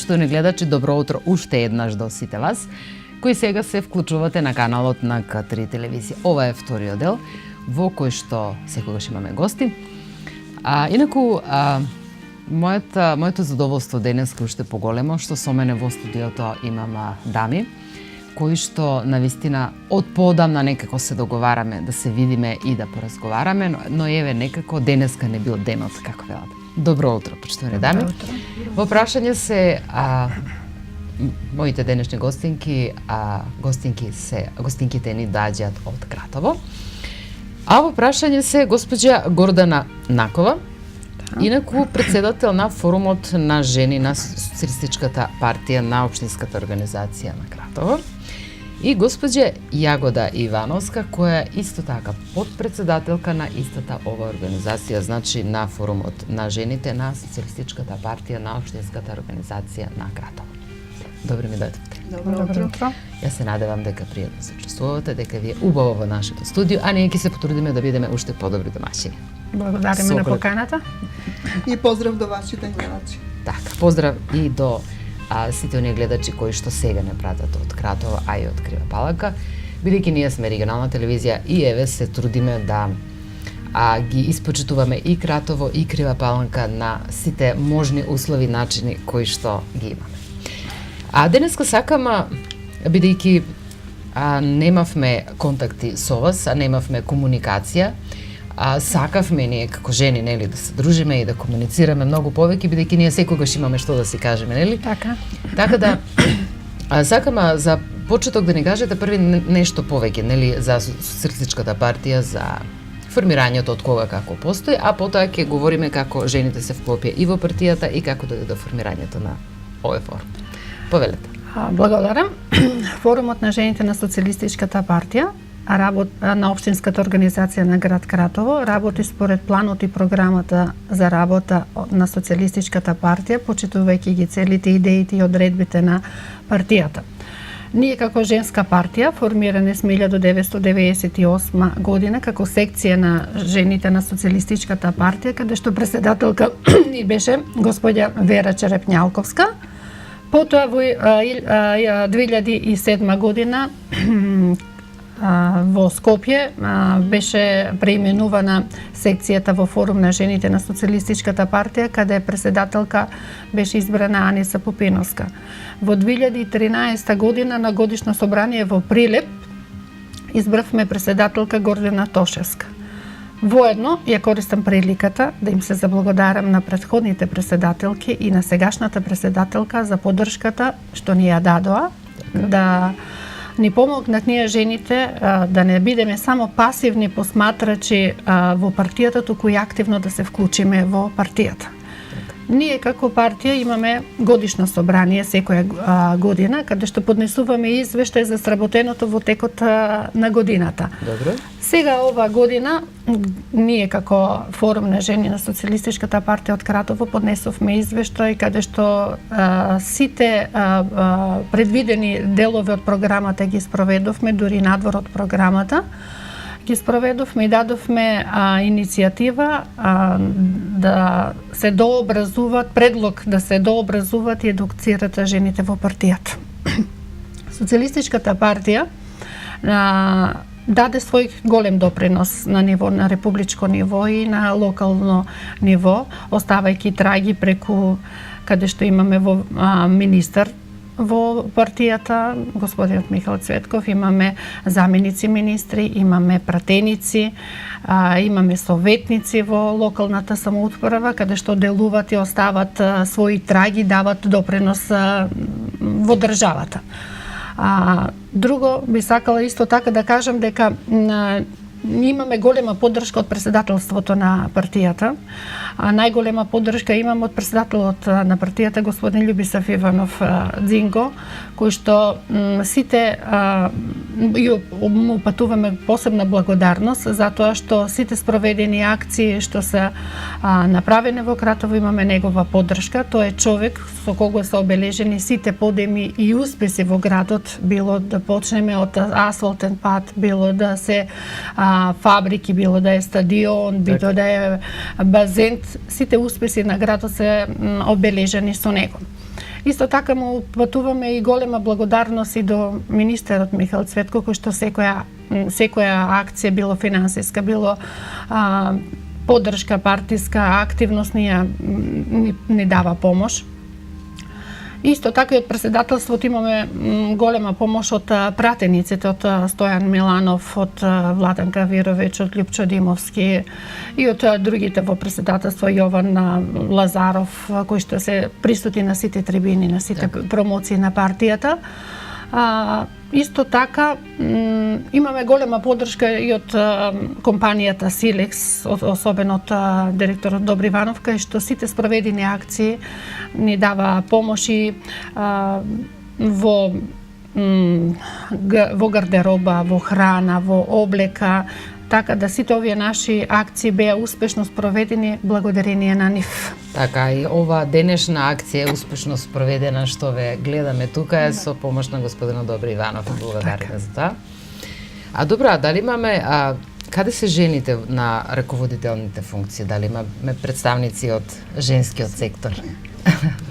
почитувани гледачи, добро утро уште еднаш до сите вас, кои сега се вклучувате на каналот на К3 телевизија. Ова е вториот дел, во кој што секогаш имаме гости. Инаку, моето задоволство денеска уште поголемо, што со мене во студиото имам дами, кои што навистина од поодамна некако се договараме да се видиме и да поразговараме, но еве некако денеска не бил денот, како велат. Добро утро, почитувани дами. Во прашање се моите денешни гостинки, гостинките ни доаѓаат од Кратово. А во прашање се госпоѓа Гордана Накова, инаку председател на форумот на жени на Социјалистичката партија на општинската организација на Кратово, и госпоѓа Јагода Ивановска, која е исто така подпредседателка на истата ова организација, значи на форумот на жените на Социјалистичката партија на општинската организација на Кратово. Добро ми дојдовте. Добро утро. Јас се надевам дека пријатно се чувствувате, дека ви е убаво во нашето студио, а ние ќе се потрудиме да бидеме уште подобри домашини. Благодариме на поканата. И поздрав до вашите гледачи. Така, поздрав и до сите оние гледачи кои што сега не пратат од Кратово, а и од Крива Паланка, бидејќи ние сме регионална телевизија и еве се трудиме да ги испочитуваме и Кратово и Крива Паланка на сите можни услови, начини кои што ги имаме. Денеска сакам, бидејќи немавме контакти со вас, немавме комуникација, сакавме ние како жени, нели, да се дружиме и да комуницираме многу повеќе, бидејќи ние секогаш имаме што да си кажеме, нели? Така. Така да сакам за почеток да ни кажете први нешто повеќе, нели, за Социјалистичката партија, за формирањето од кога како постои, а потоа ќе говориме како жените се вклопија и во партијата и како дојде до формирањето на овој форум. Повелете. Благодарам. Форумот на жените на Социјалистичката партија на општинската организација на град Кратово работи според планот и програмата за работа на Социјалистичката партија, почитувајќи ги целите, идеите и одредбите на партијата. Ние како женска партија формиране сме 1998 година како секција на жените на Социјалистичката партија, каде што председателка ни беше господја Вера Черепњалковска. Потоа во 2007 година во Скопје беше преименувана секцијата во форум на жените на Социјалистичката партија, каде председателка беше избрана Аниса Попиновска. Во 2013 година на годишно собрание во Прилеп избравме председателка Гордана Тошевска. Воедно ја користам приликата да им се заблагодарам на претходните председателки и на сегашната председателка за поддршката што ни ја дадоа, да ни помогнат ние жените да не бидеме само пасивни посматрачи во партијата, туку и активно да се вклучиме во партијата. Ние како партија имаме годишно собрание секоја година, каде што поднесуваме извештај за сработеното во текот на годината. Добро. Сега ова година ние како форум на жени на Социјалистичката партија од Кратово поднесовме извештај каде што сите предвидени делови од програмата ги спроведовме, дури надвор од програмата. Ги спроведовме и дадовме иницијатива да се дообразуваат, предлог да се дообразуваат и едукцират жените во партијата. Социјалистичката партија даде свој голем допринос на ниво на републичко ниво и на локално ниво, оставајќи траги преку каде што имаме во министар во партијата, господинот Михаил Цветков, имаме заменици министри, имаме пратеници, имаме советници во локалната самоуправа, каде што делуваат и остават своји траги, дават допринос во државата. Друго би сакала исто така да кажам дека имаме голема поддршка од председателството на партијата. Најголема поддршка имам од председателот на партијата, господин Љубисав Иванов Дзинго, кој што сите му упатуваме посебна благодарност за тоа што сите спроведени акции што се направени во Кратово имаме негова поддршка. Тој е човек со кого се обележени сите подеми и успеси во градот, било да почнеме од асфалтен пат, било да се фабрики, било да е стадион, било да е базен, сите успеси на градот се обележани со него. Исто така му патуваме и голема благодарност и до министерот Михаил Цветко, кој што секоја акција, било финансиска, било поддршка партиска активност, ни дава помош. Исто така и од председателството имаме голема помош од пратениците, од Стојан Миланов, од Владанка Вировиќ, од Љупчо Димовски и од другите во председателство, Јован Лазаров, кои што се присутни на сите трибини, на сите промоции на партијата. Исто така имаме голема поддршка и од компанијата Силекс, особено од директорот Добри Иванов, кај што сите спроведени акции ни дава помоши во гардероба, во храна, во облека, така да сите овие наши акции беа успешно спроведени благодарение на нив. Така и ова денешна акција е успешно спроведена, што ве гледаме тука е со помош на господинот Добри Иванов. Благодариме за тоа. А добра, дали имаме каде се жените на раководителните функции? Дали имаме представници од женскиот сектор?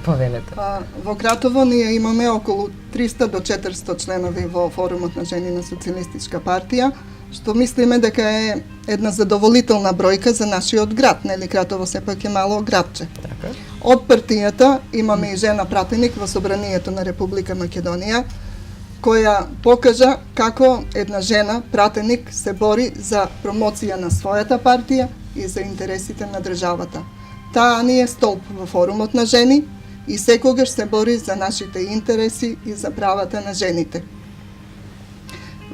Повелете. Во Гратово ние имаме околу 300 до 400 членови во форумот на жени на Социјалистичка партија, што мислиме дека е една задоволителна бројка за нашиот град, нели Гратово сепак е мало градче. Така. Од партијата имаме и жена пратеник во Собранието на Република Македонија, која покажа како една жена пратеник се бори за промоција на својата партија и за интересите на државата. Таа ни е столб во форумот на жени и секогаш се бори за нашите интереси и за правата на жените.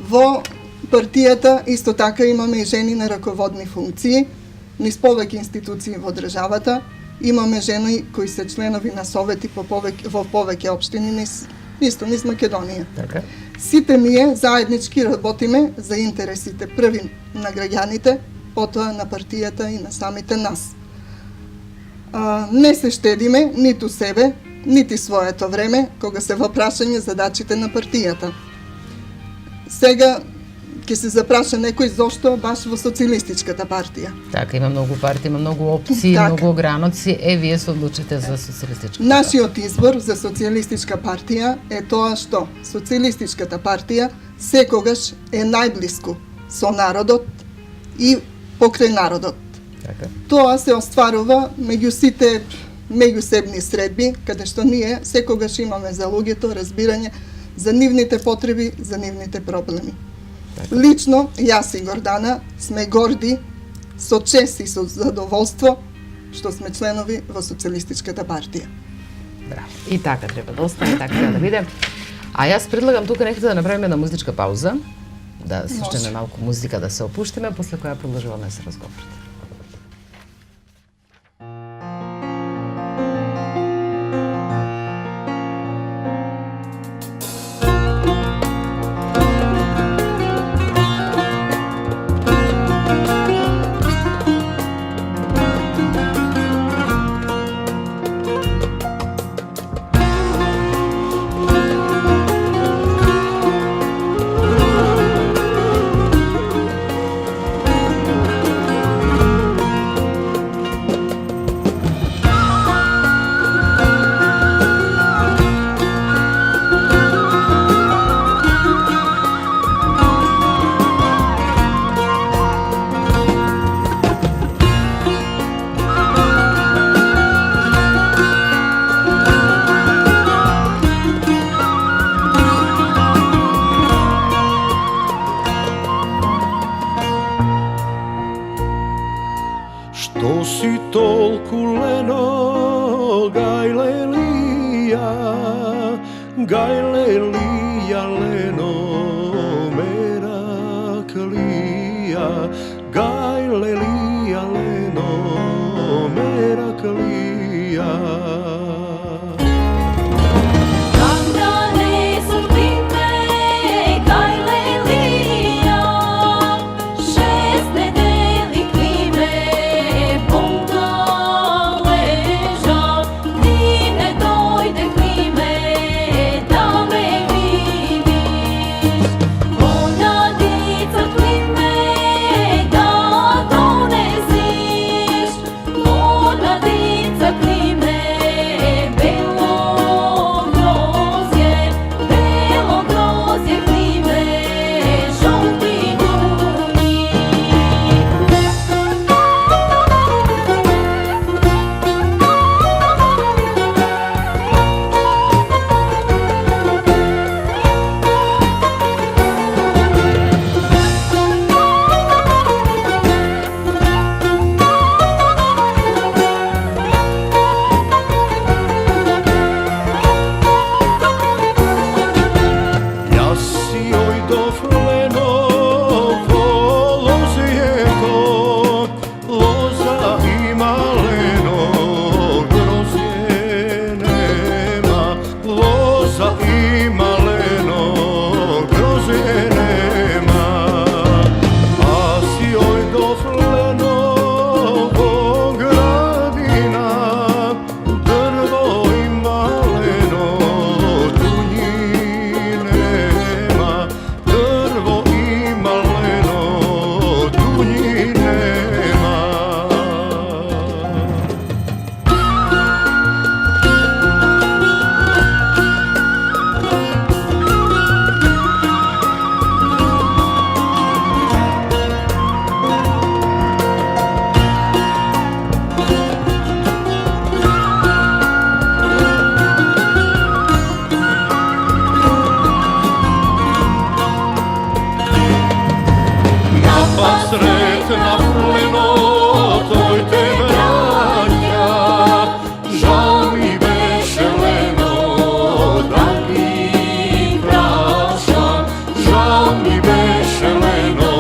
Во партијата исто така имаме и жени на раководни функции, низ повеќе институции во државата, имаме жени кои се членови на совети во повеќе општини низ Македонија. Така. Сите ние заеднички работиме за интересите први на граѓаните, потоа на партијата и на самите нас. Не се штедиме ниту себе, нити своето време, кога се во прашање задачите на партијата. Сега ќе се запраша некој зошто баш во Социјалистичката партија. Така, има многу партии, има многу опции, многу ограноци. Вие се одлучите за Социјалистичка партија. Нашиот избор за Социјалистичка партија е тоа што Социјалистичката партија секогаш е најблиску со народот и покрај народот. Така. Тоа се остварува меѓу сите меѓусебни средби, каде што ние секогаш имаме за луѓето разбирање за нивните потреби, за нивните проблеми. Така. Лично, јас и Гордана сме горди, со чест и со задоволство, што сме членови во Социјалистичката партија. Браво. И така треба да остане, така треба да биде. А јас предлагам тука некаде да направиме една музичка пауза, да слушнеме малку музика, да се опуштиме, после која продолжуваме се разговорот. Ona dica klime da donesi sretna pleno, toj te braća, žal mi beše leno, da ti prašam, žal mi beše leno,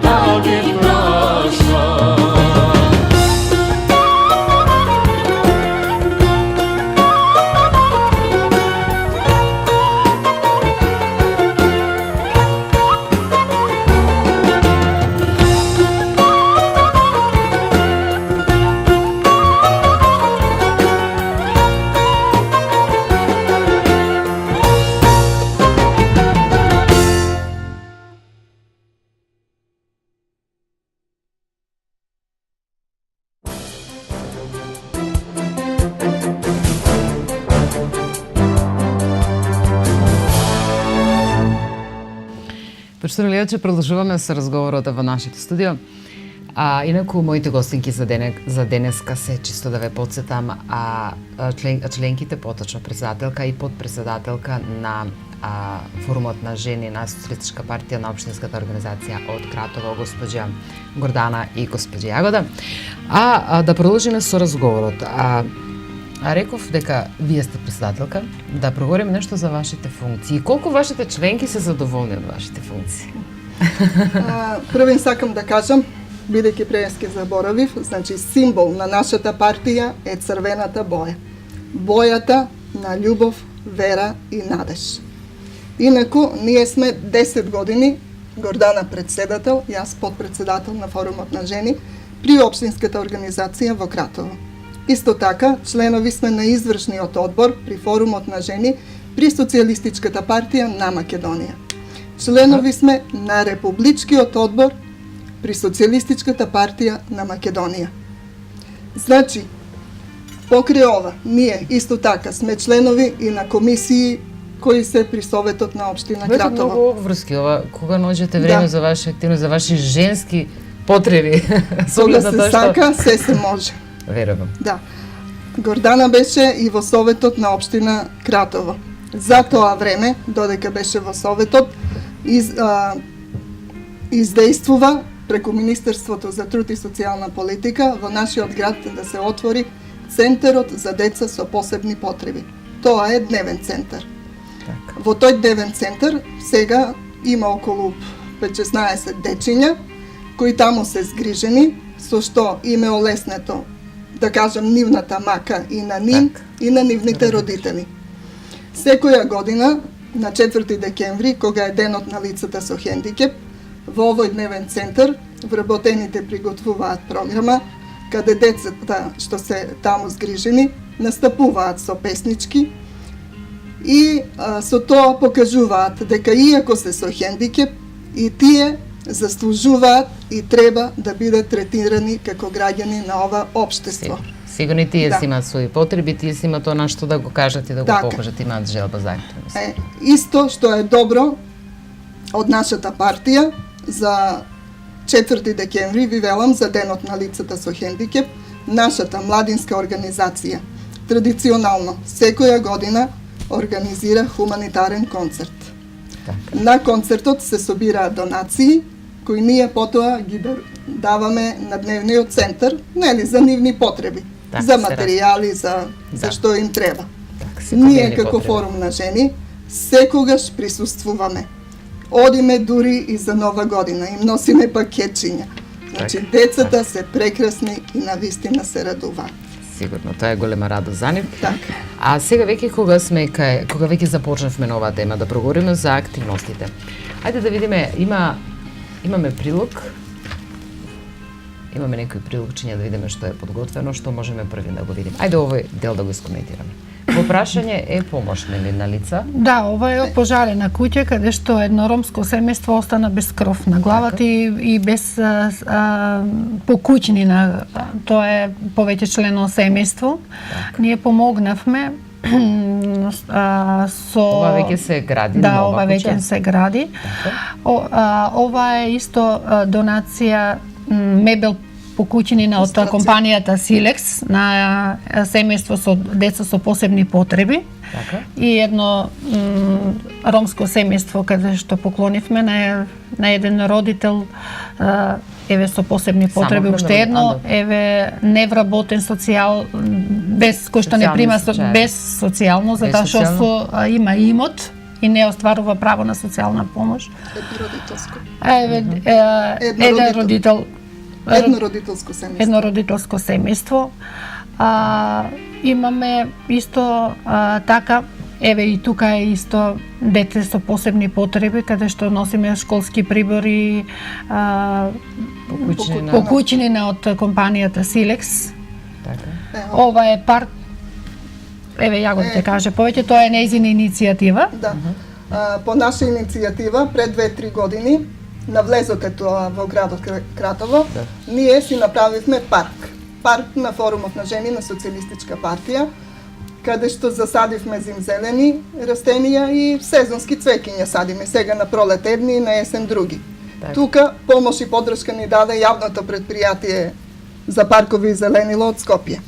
da ti prašam. Поштовани гледачи, продолжуваме со разговорот во нашето студио. Инаку, моите гостинки за денеска се, чисто да ве подсетам, членките, поточно председателка и подпредседателка на форумот на жени на Социјалистичка партија на општинската организација од Кратово, госпоѓа Гордана и госпоѓа Јагода. Да продолжиме со разговорот. Реков дека вие сте председателка, да проговориме нешто за вашите функции. Колку вашите членки се задоволни од вашите функции? Првен сакам да кажам, бидејќи прески заборавив, значи символ на нашата партија е црвената боја. Бојата на љубов, вера и надеж. Инаку, ние сме 10 години, Гордана председател, јас подпредседател на форумот на жени при општинската организација во Кратово. Исто така, членови сме на извршниот одбор при форумот на жени при Социјалистичката партија на Македонија. Членови сме на републичкиот одбор при Социјалистичката партија на Македонија. Значи, покрај ова, ние исто така сме членови и на комисии кои се при Советот на општина Кратово. Вете многу обврски ова, кога наоѓате време за ваша активност, за ваши женски потреби. Кога се сака, се може. Верувам. Да. Гордана беше и во Советот на општина Кратово. За тоа време, додека беше во Советот, издействува преку Министерството за труд и социјална политика во нашиот град да се отвори Центарот за деца со посебни потреби. Тоа е дневен центар. Так. Во тој дневен центар сега има околу 15-16 дечиња кои таму се згрижени, со што им е олеснето, да кажам, нивната мака и на нив, и на нивните родители. Секоја година, на 4 декември, кога е денот на лицата со хендикеп, во овој дневен центар вработените приготвуваат програма, каде децата што се таму згрижени настапуваат со песнички и со тоа покажуваат дека иако се со хендикеп, и тие заслужуваат и треба да бидат третирани како граѓани на ова општество. Сигурно и тие си имаат своји потреби, тие си имаат она што да го кажат и да го покажат, имаат желба за активност. Исто што е добро од нашата партија за 4 декември, ви велам, за денот на лицата со хендикеп, нашата младинска организација традиционално секоја година организира хуманитарен концерт. На концертот се собираат донации кои ние потоа ги даваме на дневниот центар, нели, за нивни потреби, за материјали, за што им треба. Ние како форум на жени секогаш присуствуваме. Одиме дури и за Нова година, им носиме пакетчиња. Значи, децата се прекрасни и навистина се радуваат. Сигурно, тоа е голема радост за нив. Така. А сега веќе кога веќе започнавме на оваа тема да проговориме за активностите. Ајде да видиме, имаме прилог. Имаме некои прилогчиња да видиме што е подготвено, што можеме први да го видиме. Ајде овој дел да го искоментираме. Во прашање е помош на лица. Да, ова е пожарена куќа каде што едно ромско семејство остана без кров на главата и без покуќнина. Тоа е повеќе члено семејство. Ние помогнавме со... Ова веќе се гради, да, нова ова веќе се гради. Ова е исто донација мебел покуќнина од компанијата Силекс на семејство со деца со посебни потреби. Така. И едно ромско семејство каде што поклонивме на еден родител, еве со посебни потреби, уште едно, еве невработен социјал, без кој што не прима без социјално, затоа што има имот и не остварува право на социјална помош. Еднородителско семејство. Имаме исто така, еве и тука е исто дете со посебни потреби, каде што носиме школски прибори, покуќнина од компанијата Силекс. Ова е парк. Еве ја го те каже повеќе, тоа е нејзина иницијатива. Да. По наша иницијатива пред 2-3 години на влезот е тоа во градот Кратово, ние си направивме парк на форумот на жени на Социјалистичка партија, каде што засадивме зимзелени растенија и сезонски цвеќиња садиме, сега на пролет едни и на есен други. Тука помош и поддршка ни даде јавното предпријатие за паркови и зеленило од Скопје.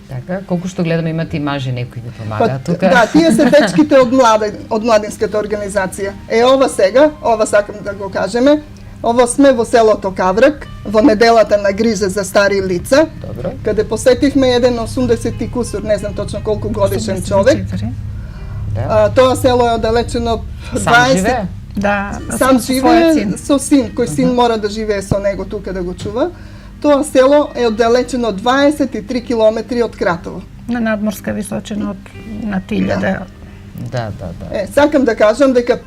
Така, колку што гледаме имате и мажи некои ви помагаат тука. Да, тие се дечките од младинската организација. Ова сега, ова сакам да го кажеме, ова сме во селото Каврак, во неделата на грижа за стари лица, каде посетивме еден 80 и кусур, не знам точно колку годишен човек. Тоа село е оддалечено 20... Да, сам живее со син, кој син мора да живее со него тука да го чува. Тоа село е оддалечено 23 километри од Кратово. На надморска височина од на 1000. Да. Сакам да кажам дека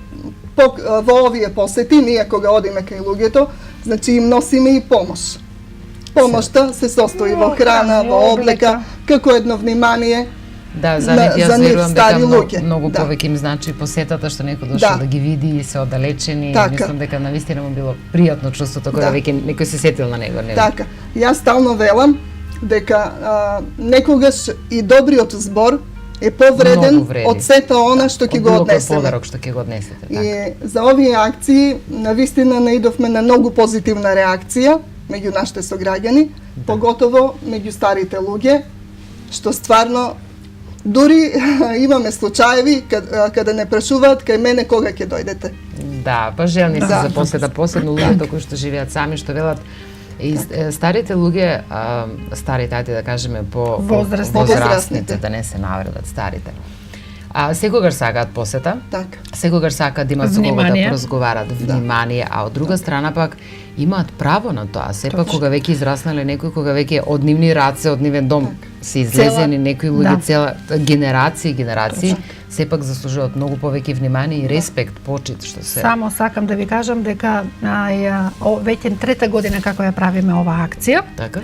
во овие посети, ние кога одиме кај луѓето, значи им носиме и помош. Помошта се состои во храна, во облека, како едно внимание. Да, за нив јас верувам дека многу да. повеќе им значи посетата што некој дошол да ги види и се оддалечени. Мислам дека навистина му било пријатно чувството кога веќе некој се сетил на него. Така. Јас стално велам дека некогаш и добриот збор е повреден од сето она што ќе го однесеме. Подарок што ќе го однесете. И за овие акции навистина наидовме на многу позитивна реакција меѓу нашите сограѓани, поготово меѓу старите луѓе, што стварно дури имаме случаеви каде не прашуваат кај мене кога ќе дојдете. Да, па желни се за посета, посебно луѓето кои што живеат сами, што велат и старите луѓе, старите, ајде да кажеме по возрастните, да не се навредат старите. Секогаш сакаат посета, секогаш сакаат да имаат со кого да поразговарат, внимание, а од друга страна пак имаат право на тоа. Сепак кога веќе израснале некои, кога веќе од нивни раце, од нивен дом се излезени некои луѓе, цела генерации, сепак заслужуваат многу повеќе внимание и респект, почит што се. Само сакам да ви кажам дека веќе трета година како ја правиме оваа акција. Така.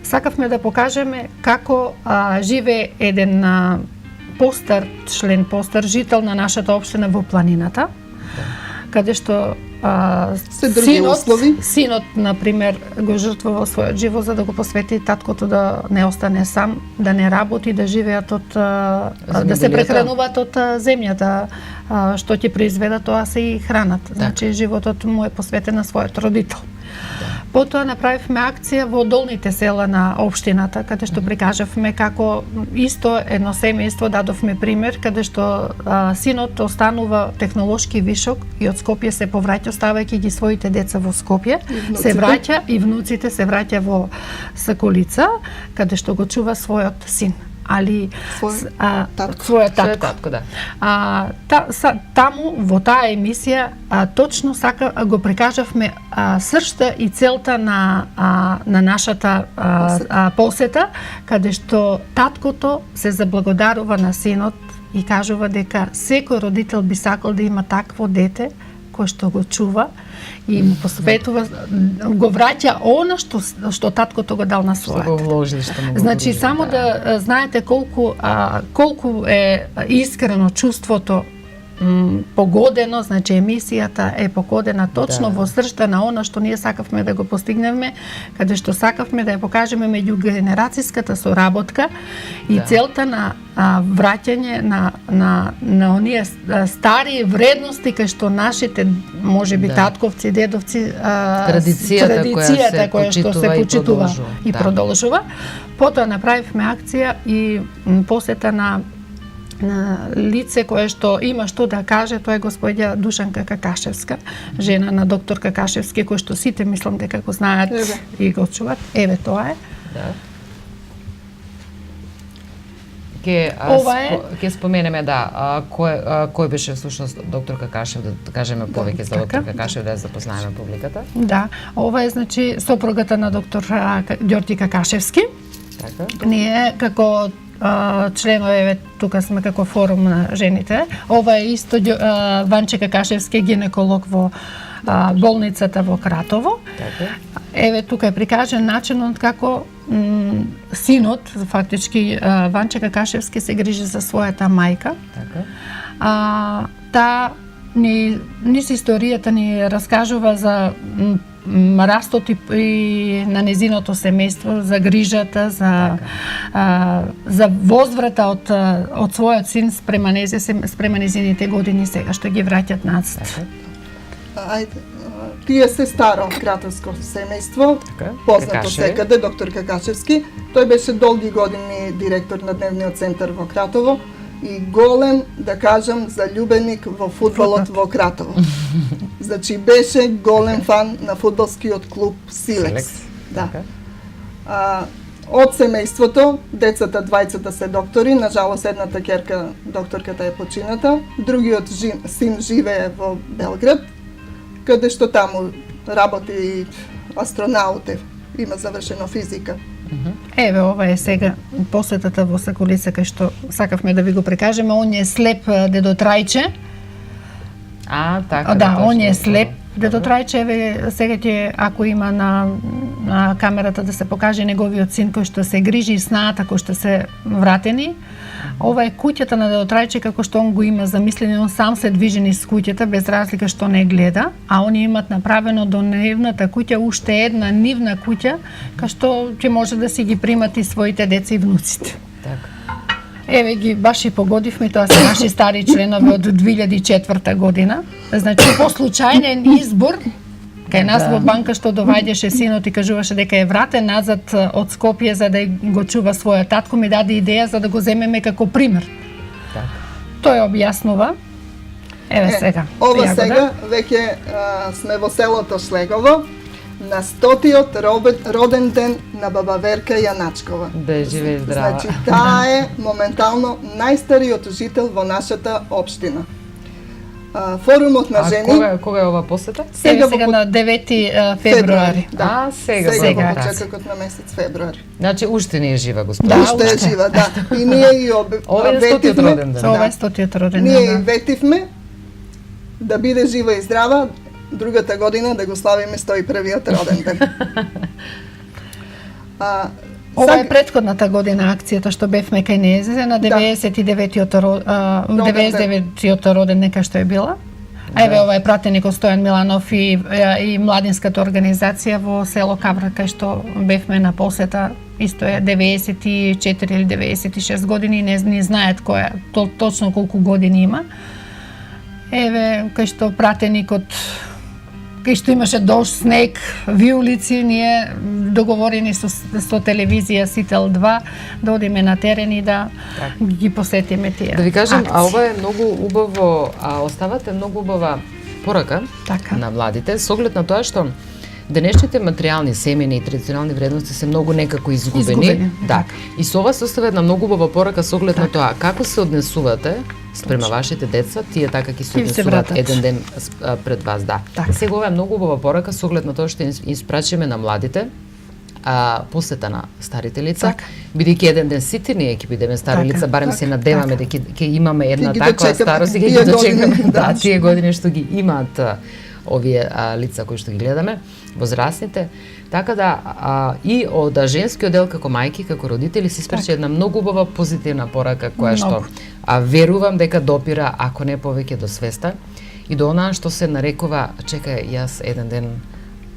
Сакавме да покажеме како живее еден постар член, постар жител на нашата општина во планината, каде што синот, например, го жртвува својот живот за да го посвети таткото да не остане сам, да не работи, да живеат од да се прехрануваат од земјата, што ќе произведа тоа се и храната. Значи животот му е посветен на својот родител. Потоа направивме акција во долните села на општината, каде што прикажавме како исто едно семејство, дадовме пример, каде што синот останува технолошки вишок и од Скопје се повраќа, оставајќи ги своите деца во Скопје, се враќа и внуците се враќа во Сакулица, каде што го чува својот син. Својот татко. Таму во таа емисија точно го прикажавме сршта и целта на нашата посета, каде што таткото се заблагодарува на синот и кажува дека секој родител би сакал да има такво дете кој што го чува и му посветува, го враќа она што таткото го дал на својот. Значи само да знаете колку е искрено чувството погодено, значи емисијата е погодена точно во сршта на она што ние сакавме да го постигнеме, каде што сакавме да ја покажеме меѓугенерацијската соработка и целта на враќање на оние стари вредности кај што нашите можеби татковци, дедовци традицијата која што се почитува и продолжува. Потоа направивме акција и посета на лице кое што има што да каже, тоа е господја Душанка Какашевска, жена на доктор Какашевски, кој што сите мислам дека го знаат и го чуват. Еве тоа е. Да. Ова Ке споменеме кој беше всушност доктор Какашев, да кажеме повеќе за доктор Какашев, да запознаеме публиката. Да, ова е значи сопругата на доктор Ѓорѓи Какашевски. Така. Ние како членове тука сме како форум на жените. Ова е исто Ванче Какашевски, гинеколог во болницата во Кратово. Така. Еве тука е прикажан начинот како синот, фактички Ванче Какашевски се грижи за својата мајка. Така. Таа низ историјата ни раскажува за растот и на незиното семејство, за грижата, за возврата од својот син спрема незините години сега што ги враќаат назад. Ајде, тие се старо кратовско семејство, познато секаде, доктор Какашевски. Тој беше долги години директор на дневниот центар во Кратово и голем, да кажам, заљубеник во фудбалот во Кратово. Значи беше голем фан на фудбалскиот клуб Силекс. Да. Од семејството, децата двајцата се доктори, нажалост едната ќерка, докторката е почината, другиот син живее во Белград, каде што таму работи астронаут, има завршено физика. Еве, ова е сега посетата во Сакулица, кај што сакавме да ви го прекажеме. Он е слеп дедо Трајче. Така. Да, он е слеп дедо Трајче. Еве, сега ќе, ако има на камерата да се покаже неговиот син кој што се грижи и снаата кој што се вратени. Ова е куќата на дедо Трајче како што он го има замислено, он сам се движи низ куќата без разлика што не гледа, а они имат направено до нивната куќа уште една нивна куќа кај што ќе може да си ги примат и своите деца и внуците. Така. Еве ги баш и погодивме, тоа се наши стари членови од 2004 година. Значи по случајен избор кај нас во банка што доваѓаше синот и кажуваше дека е вратен назад од Скопје за да го чува својот татко, ми даде идеја за да го земеме како пример. Така. Тој објаснува. Еве сега. Ова сега веќе сме во селото Шлегово на 100-тиот роден ден на баба Верка Јаначкова. Да живее здрава. Значи таа е моментално најстариот жител во нашата општина. Форумот на жени. Кога е ова посета? Сега на 9 февруари. Да, сега во почетокот на месец февруари. Значи уште не е жива господа. Уште е жива, да. И ние и ветивме. Ова е 100-тиот роден ден. Ние и ветивме да биде жива и здрава другата година да го славиме 101-иот роден ден. Ова е претходната година акцијата што бевме кај незе на 99-тиот роден ден што е била. А еве ова е пратеник од Стојан Миланов и младинската организација во село Кавра кај што бевме на посета. Исто е 94 или 96 години и не знаат која точно колку години има. Еве кај што пратеникот кај што имаше дожд, снег, виулици, ние договорени со телевизија Сител 2 да одиме на терен и да ги посетиме тие. Да ви кажам, акции. ова е многу убаво, оставате многу убава порака на младите, со оглед на тоа што денешните материјални, семени и традиционални вредности се многу некако изгубени. Да. И со ова се оставя една многу убава порака со оглед на тоа како се однесувате спрема вашите деца, тие така ќе се однесуваат еден ден пред вас, да. Сега ова е многу убава порака со оглед на тоа што испрачиме на младите посета на старите лица, бидејќи еден ден сите ние ќе бидеме стари лица, барем се надеваме дека ќе имаме една таква старост и ќе ги дочекаме. Да, тие години што ги имаат овие лица кои што ги гледаме, возрастните, така да и од женскиот дел како мајки, како родители се испрачи една многу убава позитивна порака која што верувам дека допира, ако не повеќе, до свеста и до онаа што се нарекува, чекај, јас еден ден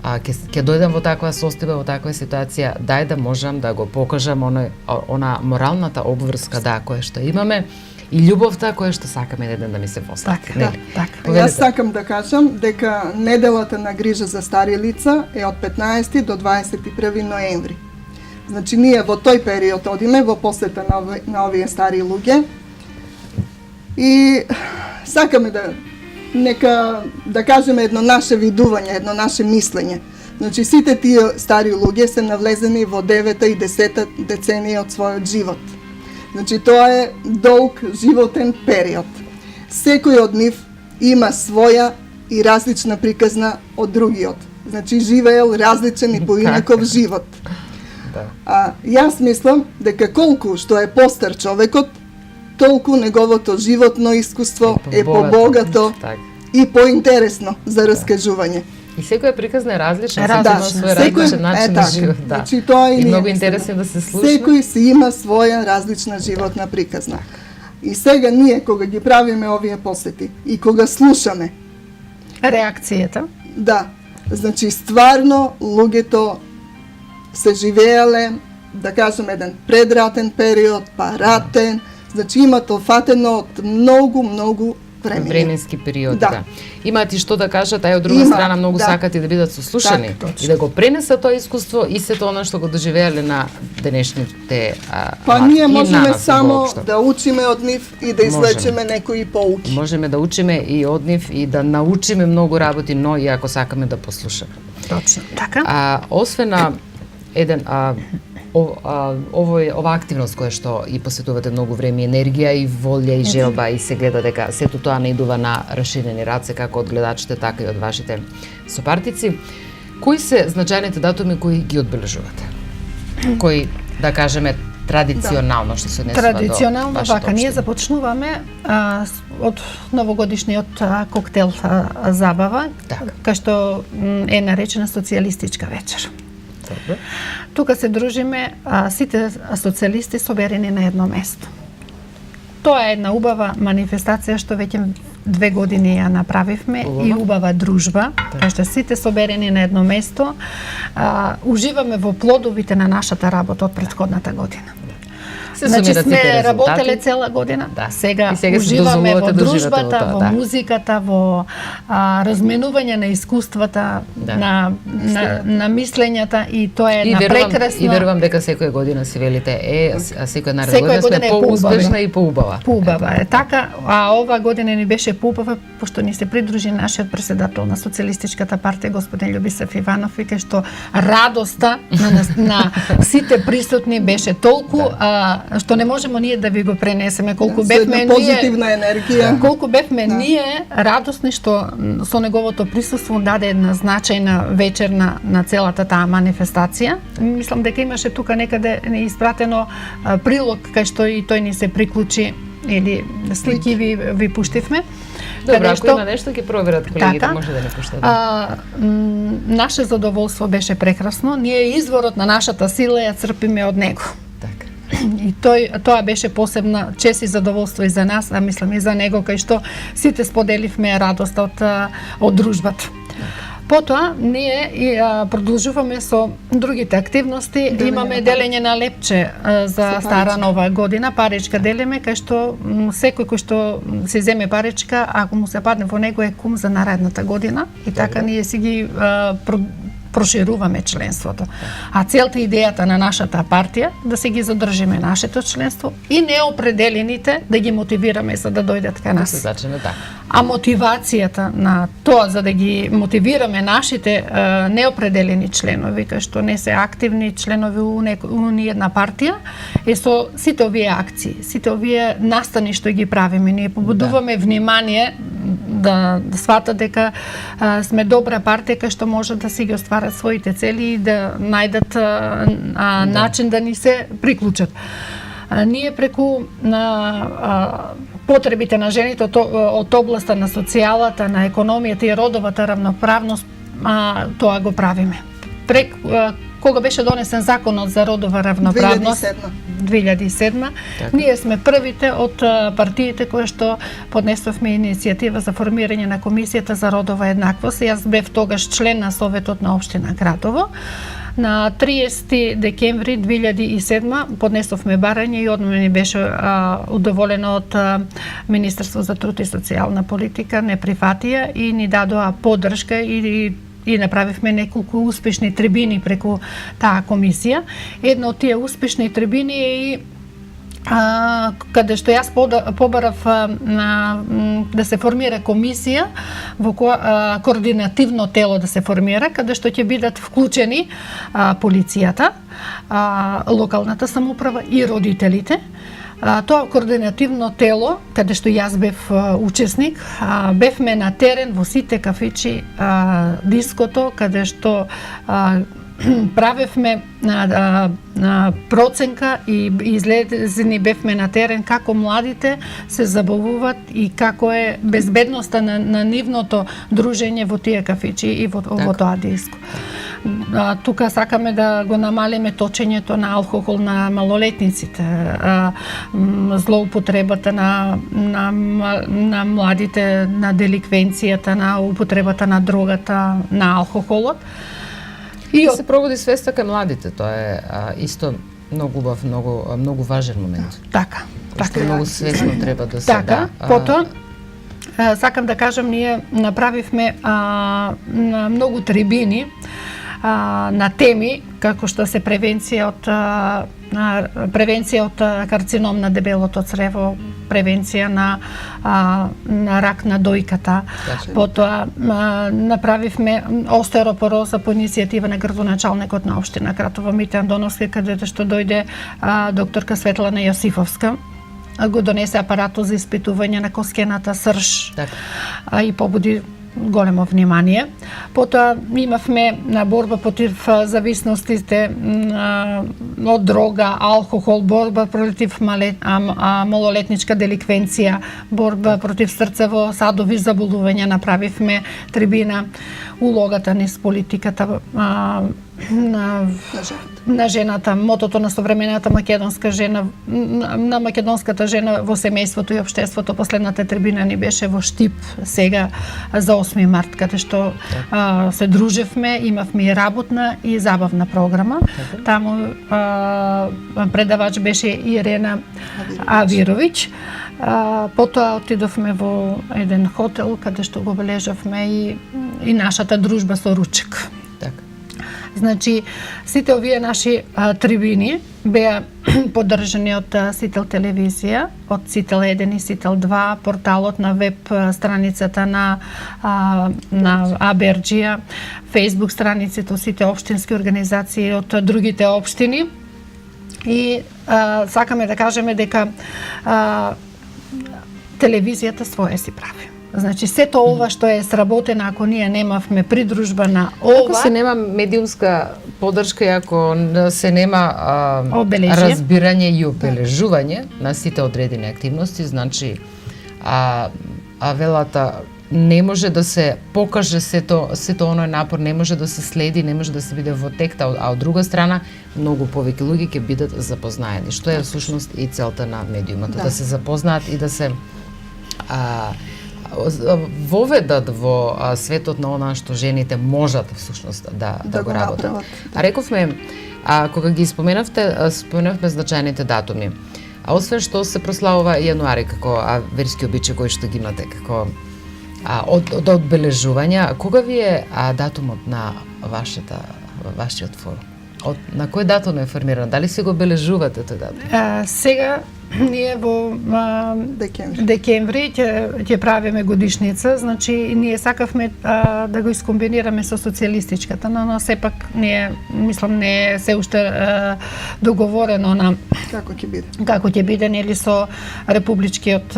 ќе дојдам во таква состојба, во таква ситуација, дај да можам да го покажам она моралната обврска која што имаме и љубовта која што сакаме еден да ми се постапи. Јас сакам да кажам дека неделата на грижа за стари лица е од 15 до 21 ноември. Значи ние во тој период одиме во посета на овие стари луѓе И сакаме да кажеме едно наше видување, едно наше мислење. Значи, сите тие стари луѓе се навлезени во 9-та и 10-та деценија од својот живот. Значи, тоа е долг животен период. Секој од нив има своја и различна приказна од другиот. Значи, живеел различен и поинаков живот. Јас мислам дека колку што е постар човекот, толку неговото животно искуство е побогато и поинтересно за раскажување. И секоја приказна е различна, различна. Секој различен начин на живот. Значи, тоа и многу интересно да се слуша. Секој си има своја различна животна приказна. И сега ние, кога ги правиме овие посети и кога слушаме реакцијата, да, значи стварно луѓето се живееле, да кажем, еден предратен период, па ратен, значи имат офатено од многу временски период, да. Имаат и што да кажат, а и од друга страна многу сакат и да бидат сослушани и да го пренесат тоа искуство и сето она што го доживеале на денешните Па ние можеме само да учиме од нив и да извлечеме некои поуки. Можеме да учиме и од нив и да научиме многу работи, но и ако сакаме да послушаме. Точно. Така. Освен ова активност која што и посветувате многу време, енергија и волја и желба и се гледа дека сето тоа не идува на расширени раце како од гледачите, така и од вашите сопартици. Кои се значајните датуми кои ги одбележувате? Кои, да кажеме, традиционално што се однесува до традиционално, вака, ние започнуваме од новогодишниот коктел забава, кај што е наречена социјалистичка вечер. Добре. Тука се дружиме сите социјалисти соберени на едно место. Тоа е една убава манифестација што веќе 2 години ја направивме и убава дружба, кај што сите соберени на едно место, уживаме во плодовите на нашата работа од претходната година. Значи сме работеле цела година, сега уживаме во дружбата, во музиката, во разменување на искуствата, на мислењата и тоа е една прекрасна... И верувам дека секоја година си велите, секоја наредна година сме поуспешна и поубава. Поубава е така, а ова година ни беше поубава, пошто ни се придружи нашиот председател на Социјалистичката партија, господин Љубисав Иванов, и кај што радоста на сите присутни беше толку што не можеме ние да ви го пренесеме, колку бевме ние позитивна енергија. Колку бевме ние радосни што со неговото присуство даде една значајна вечер на целата таа манифестација. Мислам дека имаше тука некаде испратено прилог кај што и тој ни се приклучи или слики ви пуштивме. Добро, ако има нешто ќе проверат колегите, може да не пуштат. Наше задоволство беше прекрасно. Ние изворот на нашата сила ја црпиме од него. И тоа беше посебна чест и задоволство и за нас, а мислам и за него, кај што сите споделивме радоста од дружбата. Потоа, ние продолжуваме со другите активности. Имаме делење на лепче за Стара Нова година. Паричка делиме, кај што секој кој што се земе паричка, ако му се падне во него, е кум за наредната година. И така ние си ги прошируваме членството. А целта и идејата на нашата партија да се ги задржиме нашето членство и неопределените да ги мотивираме за да дојдат кај нас. А мотивацијата на тоа за да ги мотивираме нашите неопределени членови, кај што не се активни членови у ниедна партија, е со сите овие акции, сите овие настани што ги правиме. Ние побудуваме внимание да сватат дека сме добра партија кај што може да си ги остварат своите цели и да најдат начин да ни се приклучат. Ние преку потребите на жените од областа на социјалата, на економијата и родовата равноправност, тоа го правиме. Кога беше донесен законот за родова равноправност 2007, ние сме првите од партиите кои што поднесовме иницијатива за формирање на комисијата за родова еднаквост. Јас бев тогаш член на Советот на општина Градово. На 30 декември 2007 поднесовме барање и одма ни беше удоволено од Министерство за труд и социјална политика, не прифатија и ни дадоа поддршка и направивме неколку успешни трибини преку таа комисија. Една од тие успешни трибини е и каде што јас побарав да се формира комисија во координативно тело да се формира, каде што ќе бидат вклучени полицијата, локалната самоуправа и родителите. Тоа координативно тело, каде што јас бев учесник, бевме на терен во сите кафичи, диското, каде што правевме проценка и излезени бевме на терен како младите се забавуваат и како е безбедноста на нивното дружење во тие кафичи и во тоа диско. Тука сакаме да го намалиме точењето на алкохол на малолетниците, злоупотребата на младите, на деликвенцијата, на употребата на дрогата, на алкохолот. И да се проводи свеста кај младите, тоа е исто многу убав, многу важен момент. Така. Многу свесно треба да се да. Потоа сакам да кажам, ние направивме на многу трибини на теми како што се превенција од карцином на дебелото црево, превенција на рак на дојката. Потоа направивме остеропороза по иницијатива на градоначалникот на општина Кратово Мите Андоновски, каде што дојде докторка Светлана Јосифовска, го донесе апаратот за испитување на коскената срж и побуди големо внимание. Потоа имавме на борба против зависностите од дрога, алкохол, борба против малолетничка деликвенција, борба против срцево-садови заболувања, направивме трибина, улогата низ политиката на жената, мотото на современата македонска жена, на македонската жена во семејството и општеството. Последната трибина ни беше во Штип сега за 8 март, каде што се дружевме, имавме и работна и забавна програма. Таму предавач беше Ирена Авировиќ. Потоа отидовме во еден хотел каде што го обележавме и нашата дружба со ручек. Значи, сите овие наши трибини беа поддржани од Сител телевизија, од Сител 1 и Сител 2, порталот на веб страницата на АБРџија, фейсбук страниците од сите општински организации од другите општини. И сакаме да кажеме дека телевизијата своje си прави. Значи, сето ова што е сработено, ако ние немавме придружба на ова... Ако се нема медиумска поддршка и ако се нема разбирање и обележување на сите одредени активности, значи, велата не може да се покаже сето оној напор, не може да се следи, не може да се биде во текст, а од друга страна, многу повеќе луѓе ќе бидат запознаени, што е всушност и целта на медиумот, да се запознаат и да се воведат во светот на она што жените можат всушност да го работат. Рековме, кога ги споменавме значајните датуми. Освен што се прославува јануари како верски обичај кој што ги имате како од одбележувања, кога ви е датумот на вашиот форум? На кој датум е формиран? Дали се го обележувате тој датум? Сега ние во декември ќе правиме годишница, значи ние сакавме да го искомбинираме со социјалистичката, но сепак мислам не е се уште договорено на како ќе биде нели со републичкиот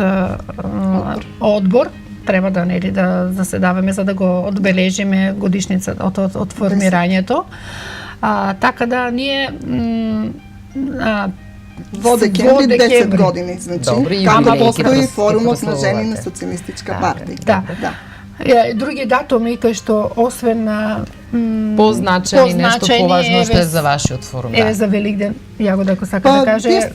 одбор. Треба да заседаваме за да го одбележиме годишницата од формирањето. Така да ние во декември 10 години, значи, кама постои форумот на жени на социјалистичка партија. Да. Други датуми кои што освен позначени нешто поважно што е за вашиот форум. Еве за Великден, ја го дека сакам да каже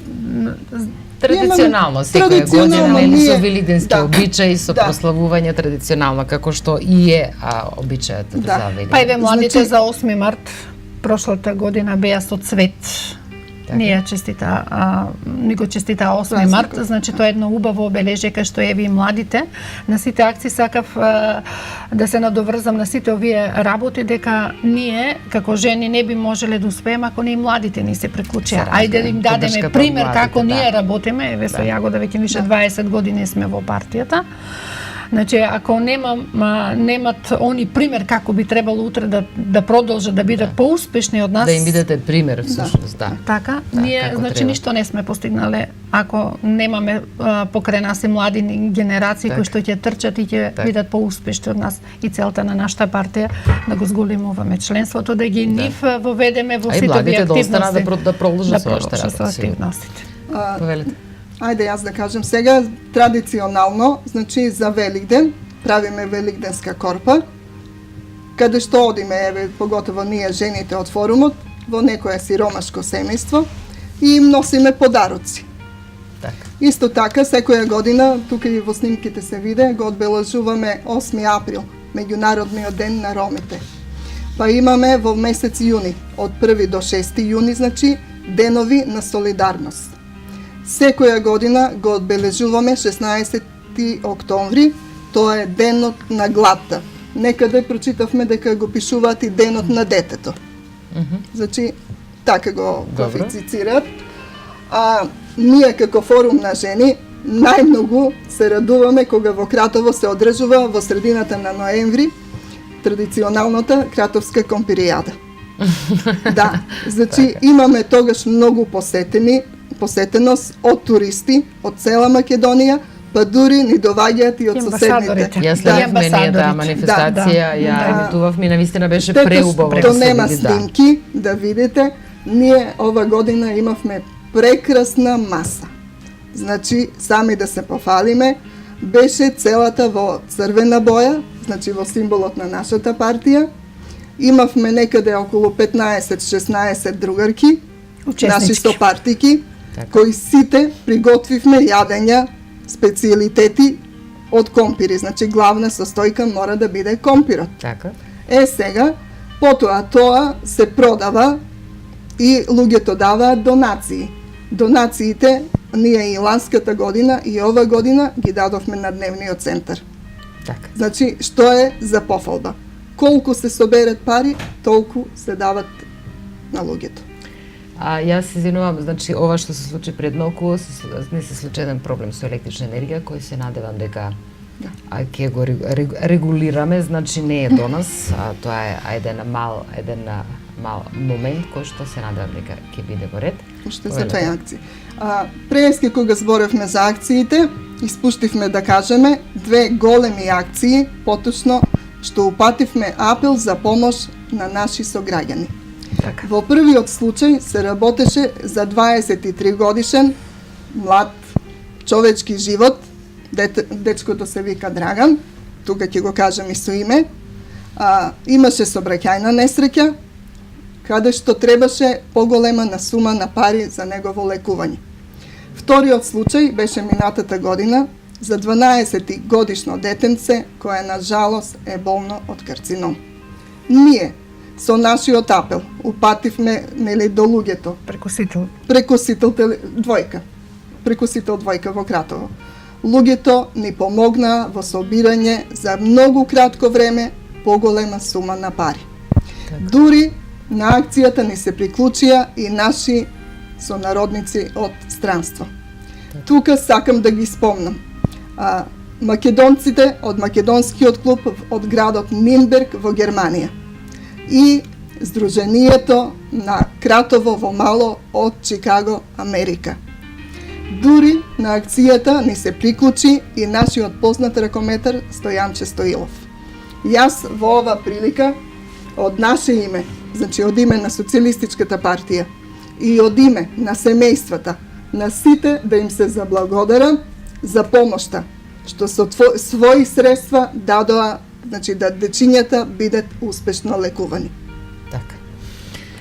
традиционално секоја година со великденски обичаи, со прославување традиционално како што и е обичајот за Великден. Па еве младите за 8 март прошлата година беа со цвет. Ние ни го честита 8 март, значи тоа е едно убаво обележие кај што еви младите. На сите акции сакав да се надоврзам на сите овие работи, дека ние како жени не би можеле да успееме ако не и младите ни се приклучија. Ајде да им дадеме пример како ние работиме. Еве со Јагода веќе више 20 години сме во партијата. Значи, ако немат они пример како би требало утре да продолжат да бидат поуспешни од нас, да им бидете пример всушност, да. Така, ние значи ништо не сме постигнале ако немаме покрај нас и млади генерации кои што ќе трчат и ќе бидат поуспешни од нас. И целта на нашата партија да го зголемуваме членството, да ги нив воведеме во сите овие активности. А и младите да останат да продолжат со активностите. Повелете. Ајде јас да кажем сега, традиционално, значи за Великден, правиме великденска корпа, каде што одиме, еве, поготово ние жените од форумот, во некое сиромашко семејство и им носиме подароци. Така. Исто така, секоја година, тука и во снимките се виде, го одбележуваме 8 април, меѓународниот ден на ромите. Па имаме во месец јуни, од 1 до 6 јуни, значи, денови на солидарност. Секоја година го одбележуваме 16 октомври, тоа е денот на гладта. Некаде прочитавме дека го пишуваат и денот на детето. Значи, така го класифицираат. А ние како форум на жени најмногу се радуваме кога во Кратово се одржува во средината на ноември традиционалната кратовска компиријада. Да, значи имаме тогаш многу посетеност од туристи од цела Македонија, па дури ни доваѓаат и од соседните. Ја следевме ние таа манифестација, ја емитувавме, навистина беше преубаво. Тоа нема снимки да видите. Ние ова година имавме прекрасна маса. Значи, сами да се пофалиме, беше целата во црвена боја, значи во символот на нашата партија. Имавме некаде околу 15-16 другарки, наши сопартики, кои сите приготвивме јадења, специјалитети од компири. Значи, главна состојка мора да биде компирот. Така. Сега, потоа тоа се продава и луѓето даваат донации. Донациите ние и ланската година и ова година ги дадовме на дневниот центар. Така. Значи, што е за пофалба? Колку се соберат пари, толку се дават на луѓето. Јас се извинувам, значи ова што се случи пред малку, не се случи еден проблем со електрична енергија, кој се надевам дека ќе го регулираме, значи не е до нас, тоа е еден мал момент кој што се надевам дека ќе биде во ред. Уште за две акции. Преска кога зборевме за акциите, испуштивме да кажеме две големи акции, поточно што упативме апел за помош на наши сограѓани. Така. Во првиот случај се работеше за 23 годишен млад човечки живот, дечкото се вика Драган, тука ќе го кажам и со име, имаше сообраќајна несреќа, каде што требаше поголема на сума на пари за негово лекување. Вториот случај беше минатата година за 12 годишно детенце кое на жалост е болно од карцином. Ние со нашиот апел упативме до луѓето. Прекусител двојка во Кратово. Луѓето ни помогнаа во собирање за многу кратко време поголема сума на пари. Так. Дури на акцијата ни се приклучија и наши сонародници од странство. Так. Тука сакам да ги спомнам. Македонците од македонскиот клуб од градот Нинберг во Германија и Сдруженијето на Кратово во Мало од Чикаго, Америка. Дури на акцијата ни се приклучи и нашиот познат ракометар Стојанче Стоилов. Јас во ова прилика од наше име, значи од име на Социјалистичката партија и од име на семејствата, на сите да им се заблагодарам за помошта, што со своји средства дадоа, значи да дечињата бидат успешно лекувани. Така.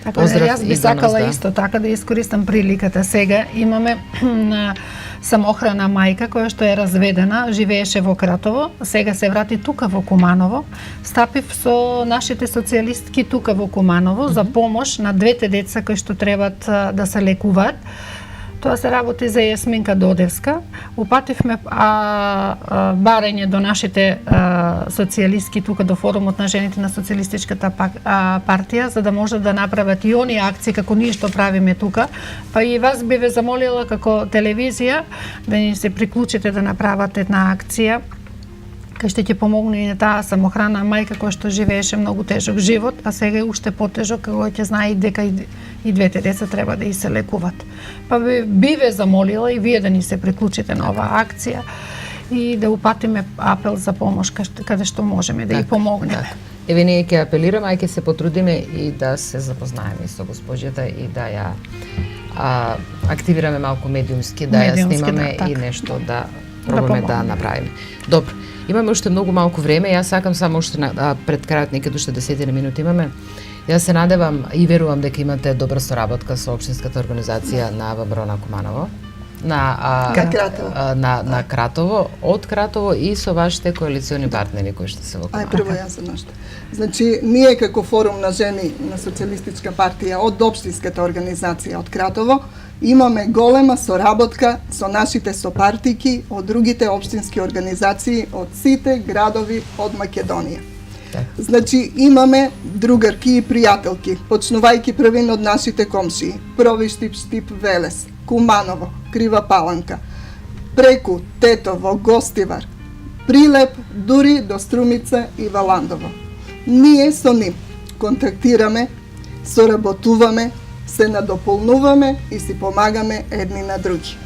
Така, Поздрав јас и би до нас, сакала да. исто така да искористам приликата сега. Имаме самохрана мајка која што е разведена, живееше во Кратово, сега се врати тука во Куманово. Стапив со нашите социјалистки тука во Куманово за помош на двете деца кои што требат да се лекуваат. Тоа се работи за Јасминка Додевска. Упативме барање до нашите социјалистки тука до форумот на жените на социјалистичката партија за да може да направат и они акции како ние што правиме тука. Па и вас би ве замолила како телевизија да ни се приклучите да направат една акција кај што ќе помогне и таа самохрана мајка која што живееше многу тежок живот, а сега е уште потежок кога ќе знае дека и двете деца треба да и се лекуват. Па би ве замолила и вие да ни се приклучите на оваа акција и да упатиме апел за помош каде што можеме да ја помогнеме. Еве ние ќе апелираме, а ќе се потрудиме и да се запознаеме со госпоѓата и да ја активираме малку медиумски, да ја снимаме и нешто да пробаме да направиме. Добро. Имаме уште многу малку време, јас сакам само уште пред крајот, некаде уште 10 минути имаме. Јас се надевам и верувам дека имате добра соработка со општинската организација на ВМРО на Куманово, на Кратово, од Кратово и со вашите коалициони партнери кои што се во Куманово. Прво јас за нешто. Значи, ние како форум на жени на Социјалистичка партија од општинската организација од Кратово имаме голема соработка со нашите сопартики од другите општински организации од сите градови од Македонија. Значи, имаме другарки и пријателки, почнувајќи првин од нашите комшии, Провиштип, Штип, Велес, Куманово, Крива Паланка, преку Тетово, Гостивар, Прилеп, дури до Струмица и Валандово. Ние со нив контактираме, соработуваме, се надополнуваме и си помагаме едни на други.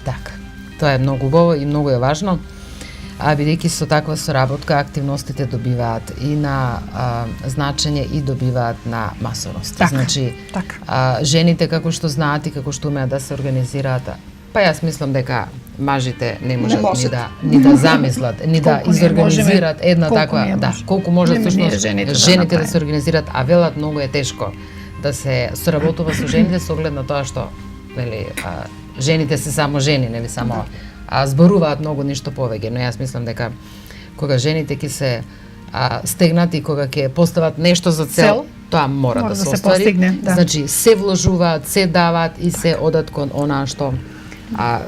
Така, тоа е многу убаво и многу е важно. Бидејќи со таква соработка активностите добиваат и на значење и добиваат на масовност. Така, значи, жените како што знаат и како што умеат да се организираат, па јас мислам дека мажите не можат ни да замислат, ни да изорганизираат една таква, колку може всушност жените да се организираат, а велат многу е тешко да се соработува со жените со оглед на тоа што жените се само жени, нели само зборуваат многу нешто повеќе, но јас мислам дека кога жените ќе се стегнати, кога ќе постават нешто за цел, тоа мора да се оствари. Значи се вложуваат, се даваат и се одат кон она што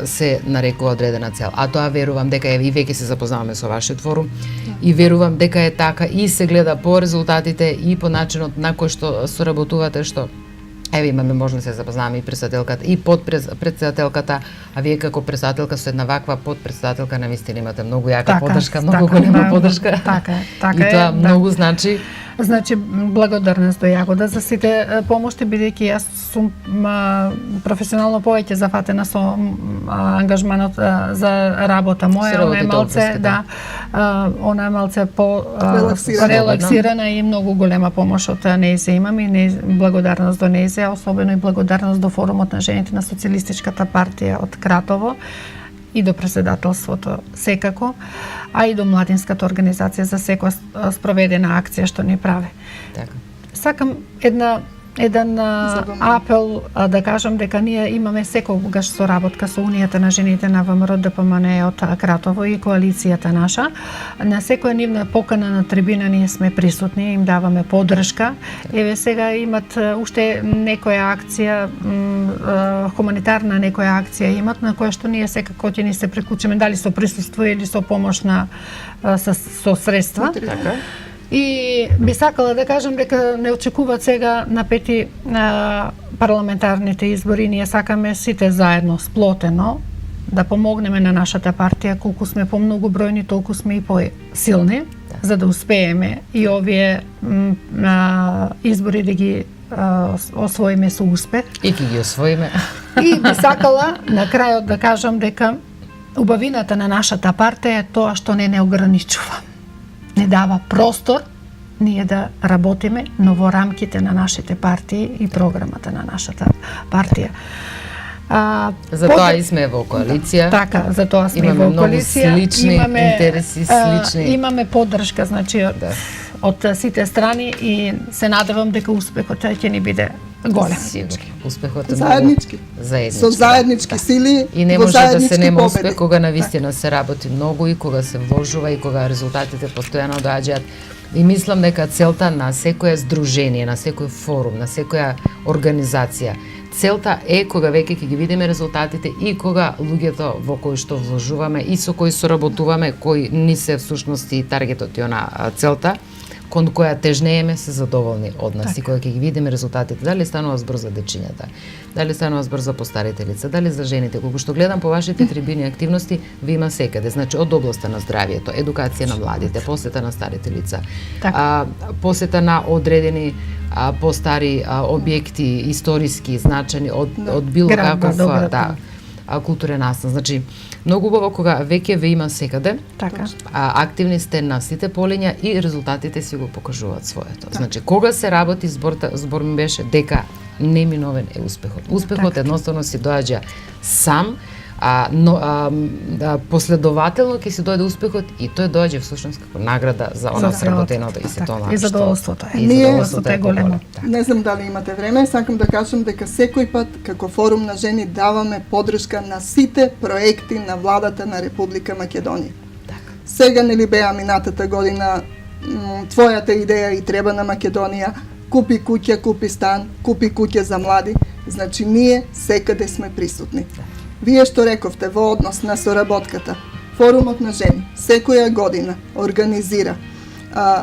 се нарекува одредена цел. А тоа верувам дека и веќе се запознаваме со вашиот форум и верувам дека е така и се гледа по резултатите и по начинот на кој што соработувате, што еве имаме можност да се запознаваме и председателката и подпредседателката, а вие како председателка со една ваква подпредседателка навистина имате многу јака поддршка, многу голема поддршка. Така и тоа многу значи. Значи, благодарност до Јагода за сите помошти, бидејќи јас сум професионално повеќе зафатена со ангажманот за работа моја. Она е малце по релаксирана и многу голема помош од нејзе имам и благодарност до нејзе, особено и благодарност до форумот на жените на Социјалистичката партија од Кратово и до председателството секако, а и до младинската организација за секоја спроведена акција што ни прави. Така. Сакам еден апел да кажам дека ние имаме секогаш соработка со Унијата на жените на ВМРО ДПМН од Кратово и коалицијата наша. На секоја нивна покана на трибина ние сме присутни, им даваме поддршка. Еве сега имат уште некоја акција, хуманитарна некоја акција имат на која што ние секако ќе ни се приклучиме дали со присуство или со помош со средства. Така. И би сакала да кажам дека не очекуваат сега на 5 парламентарните избори. Ние сакаме сите заедно, сплотено, да помогнеме на нашата партија. Колку сме помногу бројни, толку сме и посилни, за да успееме и овие избори да ги освоиме со успех. И ќе ги освоиме. И би сакала на крајот да кажам дека убавината на нашата партија е тоа што не ограничува. Не дава простор ние да работиме, но во рамките на нашите партии и програмата на нашата партија. Затоа и сме во коалиција. Така, затоа сме во коалиција. Имаме многу слични интереси, слични. Имаме поддршка, значи од сите страни и се надевам дека успехот ќе ни биде голем. Сигурно. Успехот е Заеднички. многу заеднички. Со заеднички сили, И не во може да се заеднички нема победи. успех кога навистина се работи многу и кога се вложува и кога резултатите постојано доаѓаат. И мислам дека целта на секое здружение, на секој форум, на секоја организација, целта е кога веќе ќе ги видиме резултатите и кога луѓето во кои што вложуваме и со кои соработуваме, кои ни се всушност и таргетот и она целта, кон која тежнееме се задоволни од нас и кога ќе ги видиме резултатите, дали станува збор за дечињата, дали станува збор за постарите лица, дали за жените, колку што гледам по вашите трибини активности, ви има секаде, значи од областа на здравието, едукација на младите, посета на старите лица, посета на одредени постари објекти историски значени од било каков културен настан. Значи, многу убаво кога веќе ве има секаде, Така. активни сте на сите полиња и резултатите си го покажуваат своето. Значи, кога се работи збор ми беше дека неминовен е успехот. Успехот едноставно си доаѓа сам, последователно ќе си дојде успехот и тој доаѓа всушност како награда за она сработеното и се тоа И задоволството е. Ние- Задоволството е големо. Не знам дали имате време, сакам да кажам дека секој пат како форум на жени даваме поддршка на сите проекти на владата на Република Македонија. Сега нели беа минатата година твојата идеја и треба на Македонија, купи куќа, купи стан, купи куќа за млади, значи ние секаде сме присутни. Вие што рековте во однос на соработката, форумот на жени секоја година организира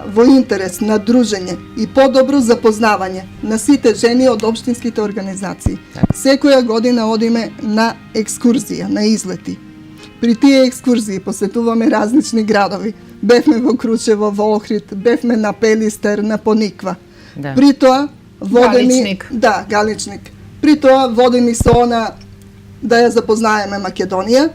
во интерес на дружење и подобро запознавање на сите жени од општинските организации. Секоја година одиме на екскурзија, на излети. При тие екскурзии посетуваме различни градови. Бевме во Кручево, во Охрид, бевме на Пелистер, на Пониква. Да. При тоа водени Галичник. Да, Галичник. При тоа водени со она да ја запознаеме Македонија,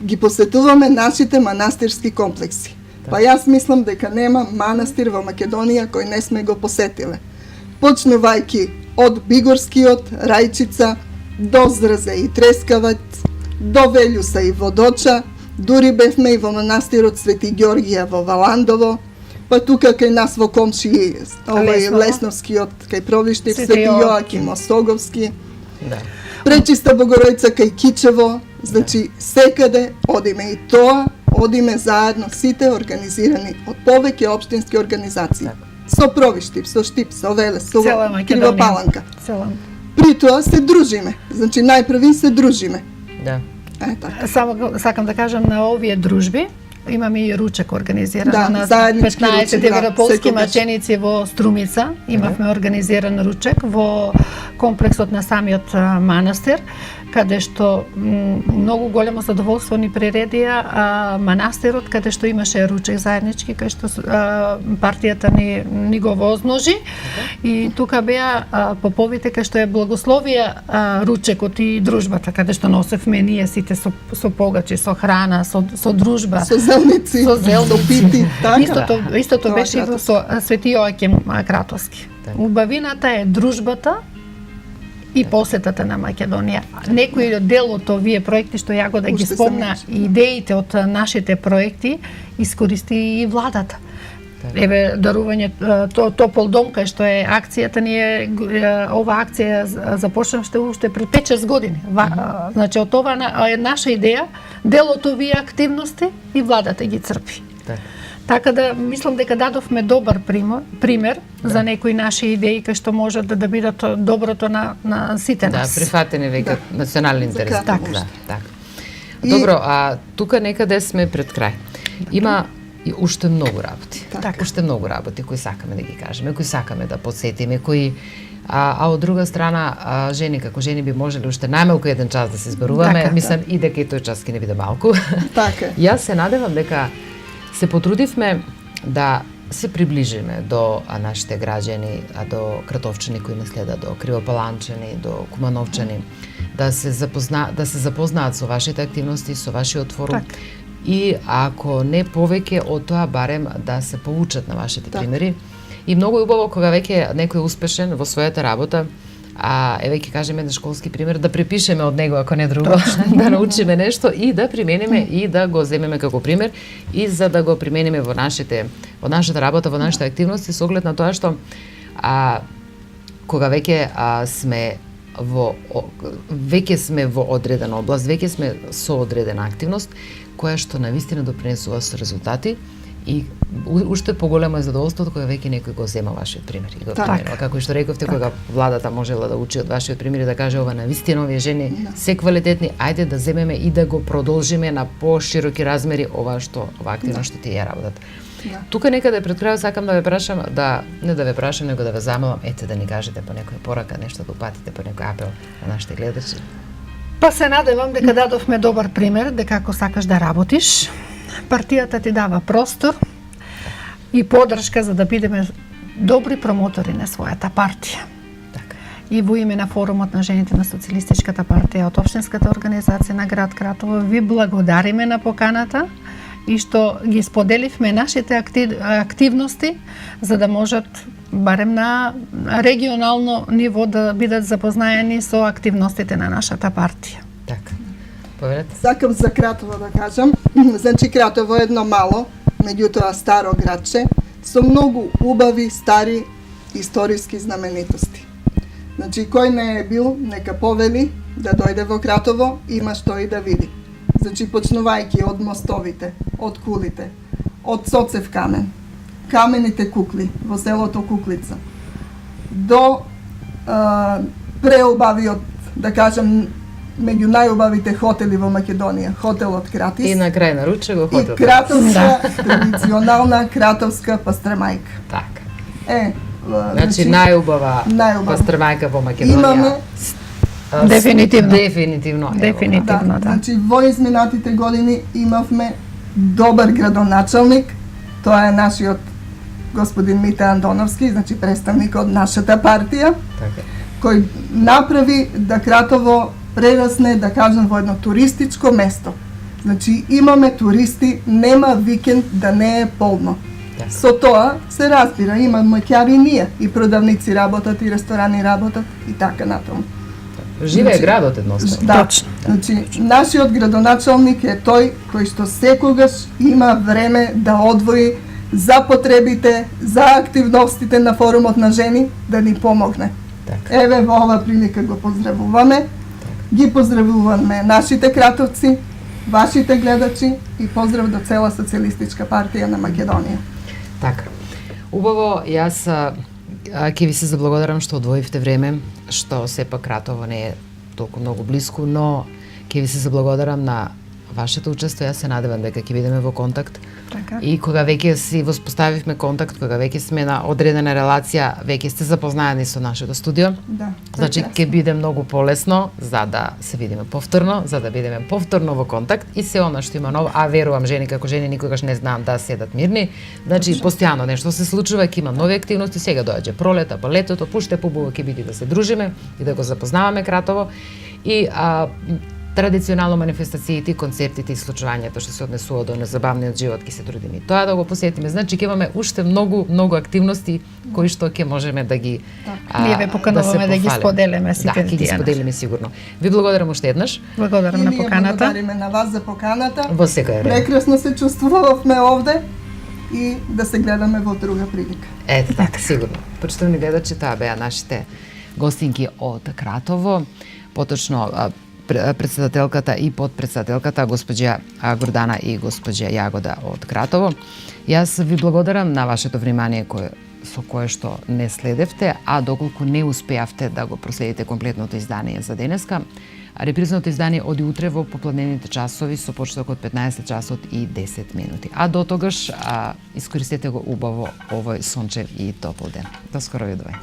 ги посетуваме нашите манастирски комплекси. Па јас мислам дека нема манастир во Македонија кој не сме го посетиле. Почнувајќи од Бигорскиот, Рајчица, до Зрзе и Трескаваc, до Велјуса и Водоча, дури бевме и во манастирот Свети Ѓоргија во Валандово, па тука кај нас во комши Лесново. Лесновскиот, кај Провиштив, Свети Свети Јоаким. Јоаким, Осоговски, Да. Пречиста Богоројца кај Кичево, значи секаде одиме и тоа, одиме заедно сите организирани од повеќе општински организации. Со Провиштив, со Штип, со Велес, со Цела Македонија. Кривопаланка. Цела. При тоа се дружиме, значи најпрви се дружиме. Да. Така. Само сакам да кажам на овие дружби имаме и ручек организиран Да, на заеднички 15 ручек, да, девинаполски секогаш. маченици во Струмица. Имавме организиран ручек во комплексот на самиот манастир, каде што многу големо задоволство ни приредија манастирот, каде што имаше ручек заеднички, кај што партијата ни го возможи. И тука беа поповите кај што е благословија ручекот и дружбата, каде што носевме ние сите со погачи, со храна, со дружба. Со зелници, Со зелници. со пити, така. Истото Тоа беше и Кратовски. со Свети Јоаким Кратовски. Убавината е дружбата и посетата на Македонија. Некој дел од овие проекти што ја го да ги Уште се спомна, мече. идеите од нашите проекти искористи и владата. Еве дарување топол дом кај што е акцијата ние ова акција започна уште пред 5-6 години. Значи од ова е наша идеја, дел од овие активности и владата ги црпи. Така да мислам дека дадовме добар пример за некои наши идеи кои што можат да бидат доброто на сите нас. Да, прифатени веќе национални интерес. Така. Да, така. Добро, тука некаде сме пред крај. Има и уште многу работи. Така. Уште многу работи кои сакаме да ги кажеме, кои сакаме да подсетиме, кои од друга страна жени како жени би можеле уште најмалку еден час да се зборуваме, Така, мислам и дека и тој час ќе не биде малку. Така. Јас се надевам дека се потрудивме да се приближиме до нашите граѓани, до кратовчани кои не следат, до кривопаланчани, до кумановчани, да се запознаат со вашите активности, со вашиот форум. Так. И ако не повеќе од тоа, барем да се поучат на вашите примери. И многу е убаво кога веќе некој е успешен во својата работа, еве ќе кажеме еден школски пример, да препишеме од него ако не друго, да научиме нешто и да примениме и да го земеме како пример и за да го примениме во нашата работа, во нашите активности со оглед на тоа што кога веќе сме во одредена област, веќе сме со одредена активност, која што навистина допринесува со резултати и уште поголемо е задоволството кога веќе некој го зема вашиот пример и го применува. Како што рековте, кога владата можела да учи од вашиот пример и да каже ова навистина овие жени се квалитетни, ајде да земеме и да го продолжиме на пошироки размери ова активност што тие ја работат. Тука некаде пред крајот сакам да ве прашам, не да ве прашам, него да ве замолам, да ни кажете по некоја порака, нешто да упатите по некој апел на нашите гледачи. Па се надевам дека дадовме добар пример дека ако сакаш да работиш, партијата ти дава простор и поддршка за да бидеме добри промотори на својата партија. И во име на форумот на жените на Социјалистичката партија од општинската организација на град Кратово ви благодариме на поканата и што ги споделивме нашите активности за да можат барем на регионално ниво да бидат запознаени со активностите на нашата партија. Така. Повелете. Сакам за Кратово да кажам. Значи Кратово е едно мало, меѓутоа старо градче со многу убави стари историски знаменитости. Значи кој не е бил, нека повели да дојде во Кратово, има што и да види. Значи почнувајќи од мостовите, од кулите, од Соцев камен, камените кукли во селото Куклица, до преубавиот, да кажам, меѓу најубавите хотели во Македонија, хотелот Кратис. И на крај на руче го хотел. И кратовска, традиционална кратовска пастрмајка. Така. Значи најубава пастрмајка во Македонија. Имаме Дефинитивно. Да. Значи во изминатите години имавме добар градоначалник, тоа е нашиот господин Мите Андоновски, значи представник од нашата партија, кој направи да Кратово прерасне, да кажем, во едно туристичко место. Значи имаме туристи, нема викенд да не е полно. Со тоа се разбира, има маќари ние, и продавници работат, и ресторани работат, и така натаму. Живее градот едноставно. Да, значи нашиот градоначалник е тој кој што секогаш има време да одвои за потребите, за активностите на форумот на жени, да ни помогне. Еве во ова прилика го поздравуваме. Ги поздравуваме нашите кратовци, вашите гледачи и поздрав до цела Социјалистичка партија на Македонија. Така. Убаво, јас ќе ви се заблагодарам што одвоивте време, што сепак Кратово не е толку многу блиску, но ќе ви се заблагодарам на вашето учество. Јас се надевам дека ќе бидеме во контакт. Така. И кога веќе си воспоставивме контакт, кога веќе сме на одредена релација, веќе сте запознаени со нашето студио. Да. Значи ќе биде многу полесно за да се видиме повторно, за да бидеме повторно во контакт и се она што има ново, верувам жени како жени никогаш не знаам да седат мирни. Значи постојано нешто се случува, ќе има нови активности, сега доаѓа пролета, па летото, пуште побаво ќе биде да се дружиме и да го запознаваме Кратово и традиционално манифестациите, концертите и случувањето што се однесува до незабавниот живот ќе се трудиме и тоа да го посетиме. Значи ќе имаме уште многу активности кои што ќе можеме да ги ние ве покануваме да ги споделиме сите. Да, ќе ги споделиме сигурно. Ви благодарам уште еднаш. Благодарам на поканата. Ние благодариме на вас за поканата. Во секој ред. Прекрасно се чувствувавме овде и да се гледаме во друга прилика. Ето така, сигурно. Почитувани гледачи, тоа беа нашите гостинки од Кратово, поточно председателката и подпредседателката госпоѓа Гордана и госпоѓа Јагода од Кратово. Јас ви благодарам на вашето внимание со кое што не следевте, а доколку не успеавте да го проследите комплетното издание за денеска, репризното издание оди утре во попладневните часови со почеток од 15 часот и 10 минути. А до тогаш искористете го убаво овој сончев и топол ден. До скоро видовање.